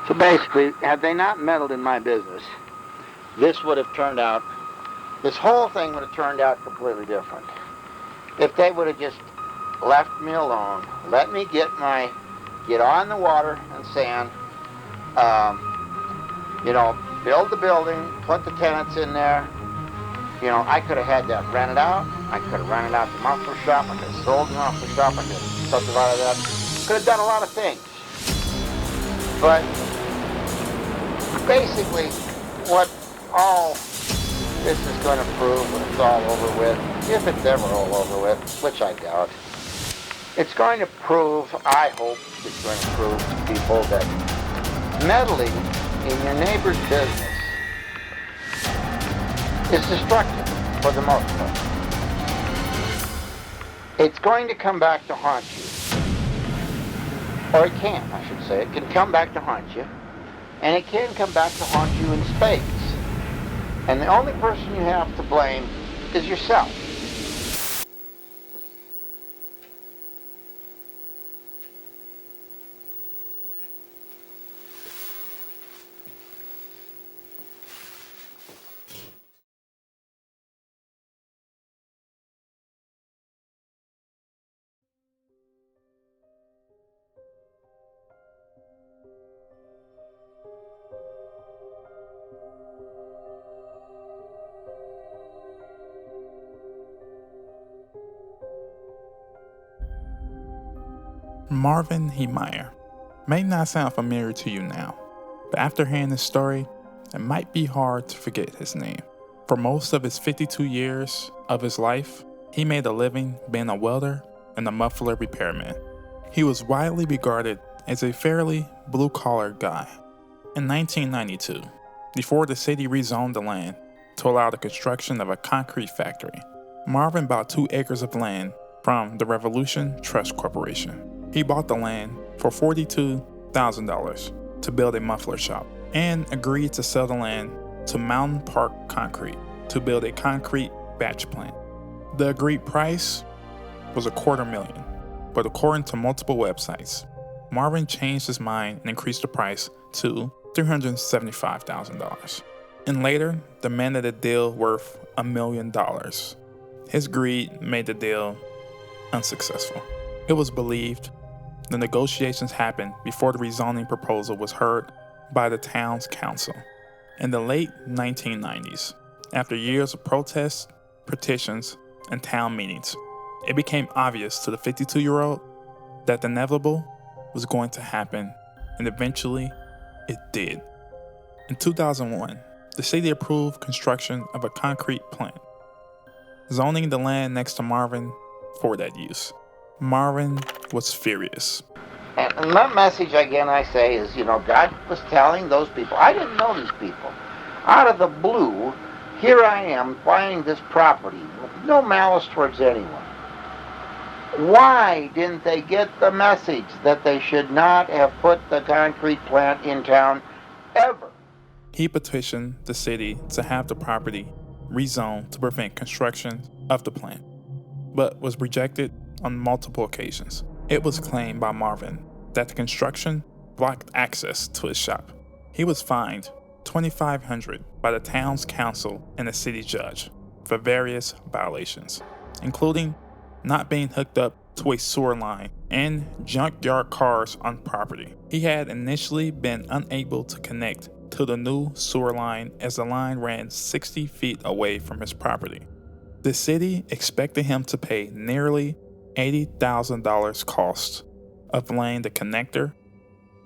So basically, had they not meddled in my business, this would have turned out, this whole thing would have turned out completely different. If they would have just left me alone, let me get on the water and sand, build the building, put the tenants in there. I could have had that rented out. I could have rented out the muffler shop. I could have sold the muffler shop. I could have subdivided that. Could have done a lot of things. But basically, what all this is going to prove when it's all over with, if it's ever all over with, which I doubt, it's going to prove, I hope it's going to prove to people that meddling in your neighbor's business is destructive for the most part. It's going to come back to haunt you. Or it can, I should say. It can come back to haunt you. And it can come back to haunt you in spades. And the only person you have to blame is yourself. Marvin Heemeyer may not sound familiar to you now, but after hearing this story, it might be hard to forget his name. For most of his 52 years of his life, he made a living being a welder and a muffler repairman. He was widely regarded as a fairly blue-collar guy. In 1992, before the city rezoned the land to allow the construction of a concrete factory, Marvin bought 2 acres of land from the Revolution Trust Corporation. He bought the land for $42,000 to build a muffler shop and agreed to sell the land to Mountain Park Concrete to build a concrete batch plant. The agreed price was $250,000, but according to multiple websites, Marvin changed his mind and increased the price to $375,000 and later demanded a deal worth $1 million. His greed made the deal unsuccessful. It was believed the negotiations happened before the rezoning proposal was heard by the town's council. In the late 1990s, after years of protests, petitions, and town meetings, it became obvious to the 52-year-old that the inevitable was going to happen, and eventually it did. In 2001, the city approved construction of a concrete plant, zoning the land next to Marvin for that use. Marvin was furious. And that message, again, I say, is, God was telling those people, I didn't know these people. Out of the blue, here I am buying this property with no malice towards anyone. Why didn't they get the message that they should not have put the concrete plant in town ever? He petitioned the city to have the property rezoned to prevent construction of the plant, but was rejected on multiple occasions. It was claimed by Marvin that the construction blocked access to his shop. He was fined $2,500 by the town's council and the city judge for various violations, including not being hooked up to a sewer line and junkyard cars on property. He had initially been unable to connect to the new sewer line as the line ran 60 feet away from his property. The city expected him to pay nearly $80,000 cost of laying the connector,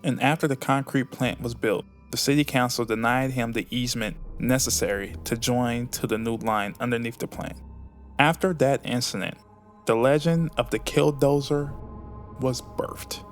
and after the concrete plant was built, the city council denied him the easement necessary to join to the new line underneath the plant. After that incident, the legend of the Killdozer was birthed.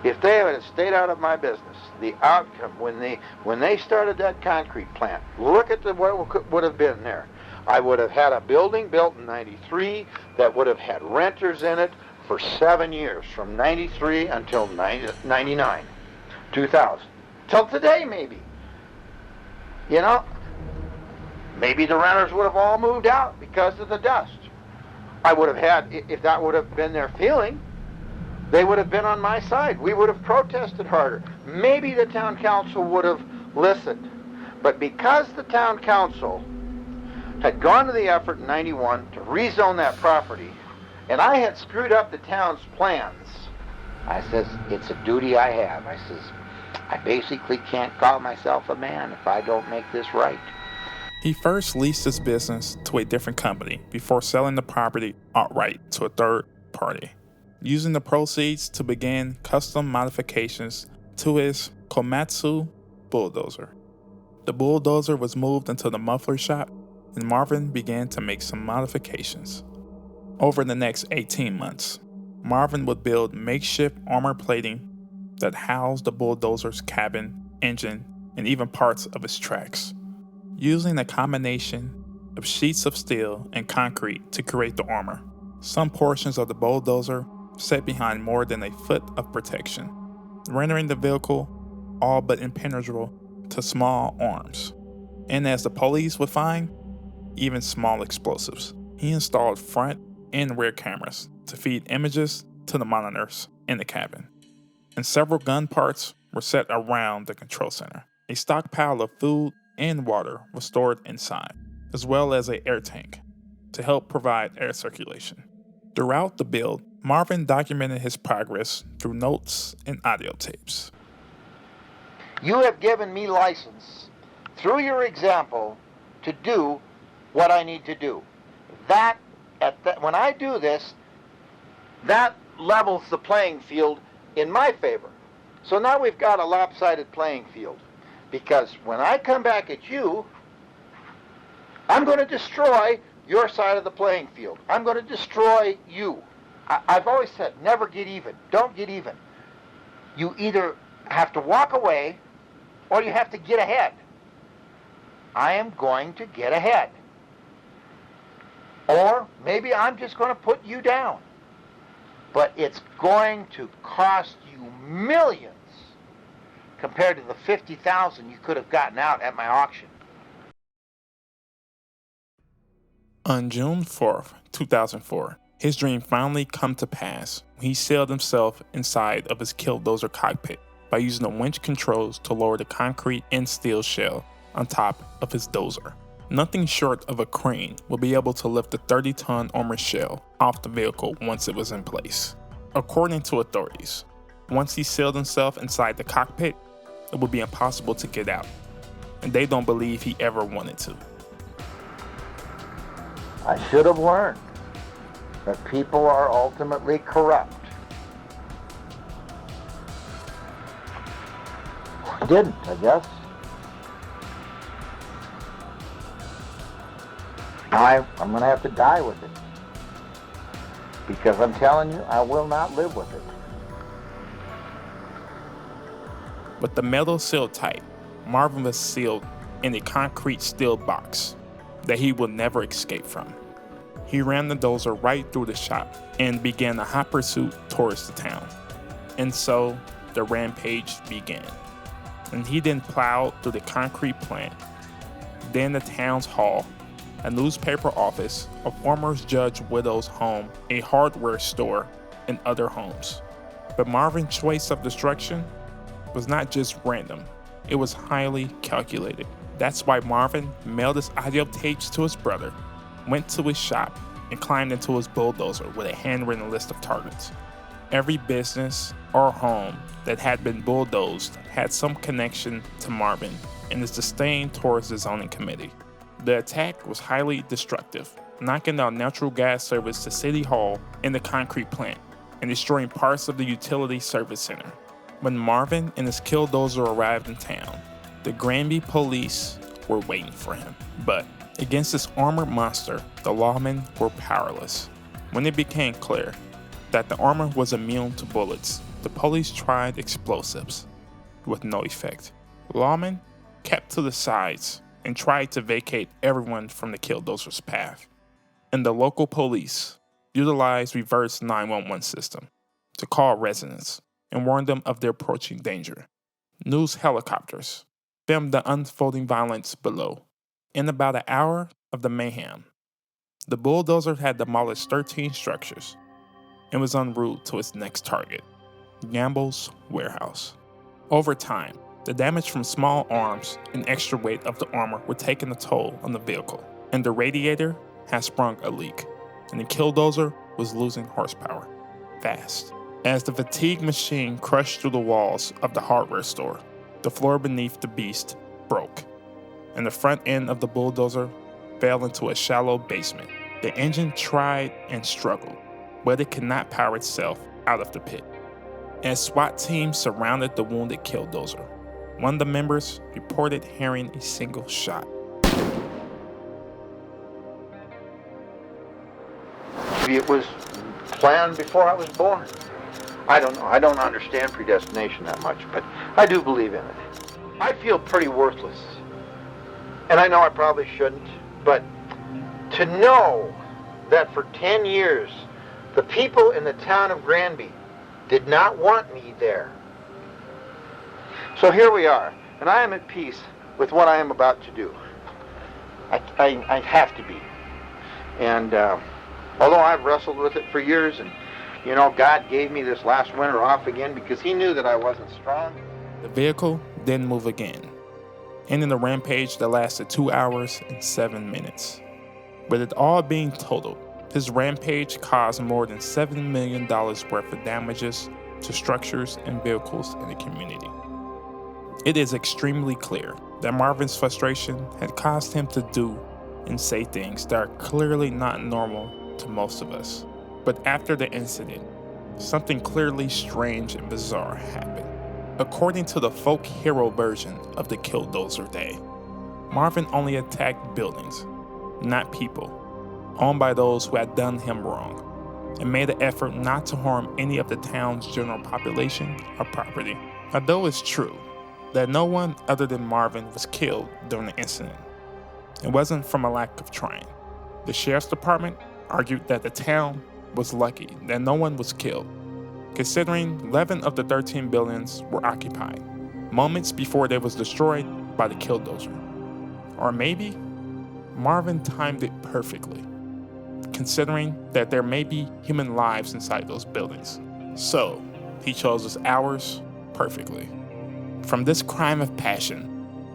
If they had stayed out of my business, the outcome when they started that concrete plant, look at what would have been there. I would have had a building built in 93 that would have had renters in it for 7 years, from 93 until 99, 2000. Till today, maybe. Maybe the renters would have all moved out because of the dust. I would have had, if that would have been their feeling, they would have been on my side. We would have protested harder. maybe the town council would have listened. But because the town council had gone to the effort in 91 to rezone that property, and I had screwed up the town's plans, I says, it's a duty I have. I says, I basically can't call myself a man if I don't make this right. He first leased his business to a different company before selling the property outright to a third party, using the proceeds to begin custom modifications to his Komatsu Bulldozer. The Bulldozer was moved into the muffler shop, and Marvin began to make some modifications. Over the next 18 months, Marvin would build makeshift armor plating that housed the Bulldozer's cabin, engine, and even parts of its tracks, using a combination of sheets of steel and concrete to create the armor. Some portions of the Bulldozer set behind more than a foot of protection, rendering the vehicle all but impenetrable to small arms. And as the police would find, even small explosives. He installed front and rear cameras to feed images to the monitors in the cabin. And several gun parts were set around the control center. A stockpile of food and water was stored inside, as well as an air tank to help provide air circulation. Throughout the build, Marvin documented his progress through notes and audio tapes. You have given me license, through your example, to do what I need to do. When I do this, that levels the playing field in my favor. So now we've got a lopsided playing field. Because when I come back at you, I'm going to destroy your side of the playing field. I'm going to destroy you. I've always said, never get even. Don't get even. You either have to walk away or you have to get ahead. I am going to get ahead. Or maybe I'm just going to put you down. But it's going to cost you millions compared to the $50,000 you could have gotten out at my auction. On June 4th, 2004, his dream finally come to pass when he sealed himself inside of his Killdozer cockpit by using the winch controls to lower the concrete and steel shell on top of his dozer. Nothing short of a crane will be able to lift the 30-ton armor shell off the vehicle once it was in place. According to authorities, once he sealed himself inside the cockpit, it would be impossible to get out, and they don't believe he ever wanted to. I should have learned that people are ultimately corrupt. I didn't, I guess. I'm going to have to die with it. Because I'm telling you, I will not live with it. With the metal sealed tight, Marvin was sealed in a concrete steel box that he would never escape from. He ran the dozer right through the shop and began a hot pursuit towards the town. And so the rampage began. And he then plowed through the concrete plant, then the town's hall, a newspaper office, a former judge widow's home, a hardware store, and other homes. But Marvin's choice of destruction was not just random, it was highly calculated. That's why Marvin mailed his audio tapes to his brother, went to his shop, and climbed into his bulldozer with a handwritten list of targets. Every business or home that had been bulldozed had some connection to Marvin and his disdain towards the zoning committee. The attack was highly destructive, knocking down natural gas service to City Hall and the concrete plant, and destroying parts of the utility service center. When Marvin and his Killdozer arrived in town, the Granby Police were waiting for him. But against this armored monster, the lawmen were powerless. When it became clear that the armor was immune to bullets, the police tried explosives, with no effect. Lawmen kept to the sides and tried to vacate everyone from the Killdozer's path. And the local police utilized reverse 911 system to call residents and warn them of their approaching danger. News helicopters filmed the unfolding violence below. In about an hour of the mayhem, the bulldozer had demolished 13 structures and was en route to its next target, Gamble's warehouse. Over time, the damage from small arms and extra weight of the armor were taking a toll on the vehicle, and the radiator had sprung a leak, and the Killdozer was losing horsepower fast. As the fatigue machine crushed through the walls of the hardware store, the floor beneath the beast broke, and the front end of the bulldozer fell into a shallow basement. The engine tried and struggled, but it could not power itself out of the pit. As SWAT teams surrounded the wounded Killdozer, one of the members reported hearing a single shot. Maybe it was planned before I was born. I don't know. I don't understand predestination that much, but I do believe in it. I feel pretty worthless. And I know I probably shouldn't, but to know that for 10 years, the people in the town of Granby did not want me there. So here we are, and I am at peace with what I am about to do. I have to be. And although I've wrestled with it for years, and you know, God gave me this last winter off again because he knew that I wasn't strong. The vehicle didn't move again, ending the rampage that lasted 2 hours and 7 minutes. With it all being totaled, his rampage caused more than $7 million worth of damages to structures and vehicles in the community. It is extremely clear that Marvin's frustration had caused him to do and say things that are clearly not normal to most of us. But after the incident, something clearly strange and bizarre happened. According to the folk hero version of the Killdozer Day, Marvin only attacked buildings, not people, owned by those who had done him wrong, and made an effort not to harm any of the town's general population or property. Although it's true that no one other than Marvin was killed during the incident, it wasn't from a lack of trying. The sheriff's department argued that the town was lucky that no one was killed, considering 11 of the 13 buildings were occupied, moments before they was destroyed by the Killdozer. Or maybe Marvin timed it perfectly, considering that there may be human lives inside those buildings. So he chose his hours perfectly. From this crime of passion,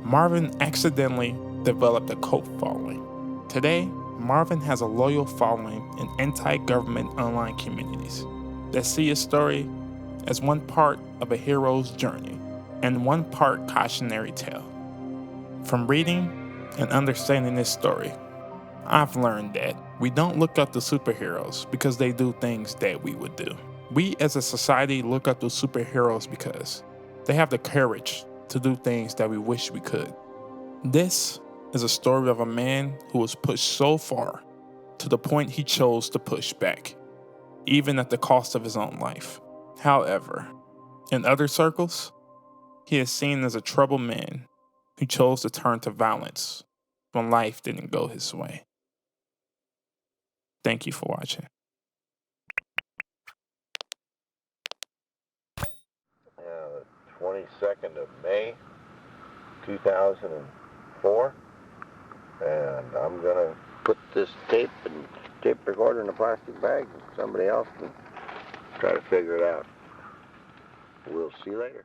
Marvin accidentally developed a cult following. Today, Marvin has a loyal following in anti-government online communities that see his story as one part of a hero's journey and one part cautionary tale. From reading and understanding this story, I've learned that we don't look up to superheroes because they do things that we would do. We as a society look up to superheroes because they have the courage to do things that we wish we could. This is a story of a man who was pushed so far to the point he chose to push back, even at the cost of his own life. However, in other circles, he is seen as a troubled man who chose to turn to violence when life didn't go his way. Thank you for watching. 22nd of May, 2004. And I'm going to put this tape recorder in a plastic bag, and somebody else can try to figure it out. We'll see you later.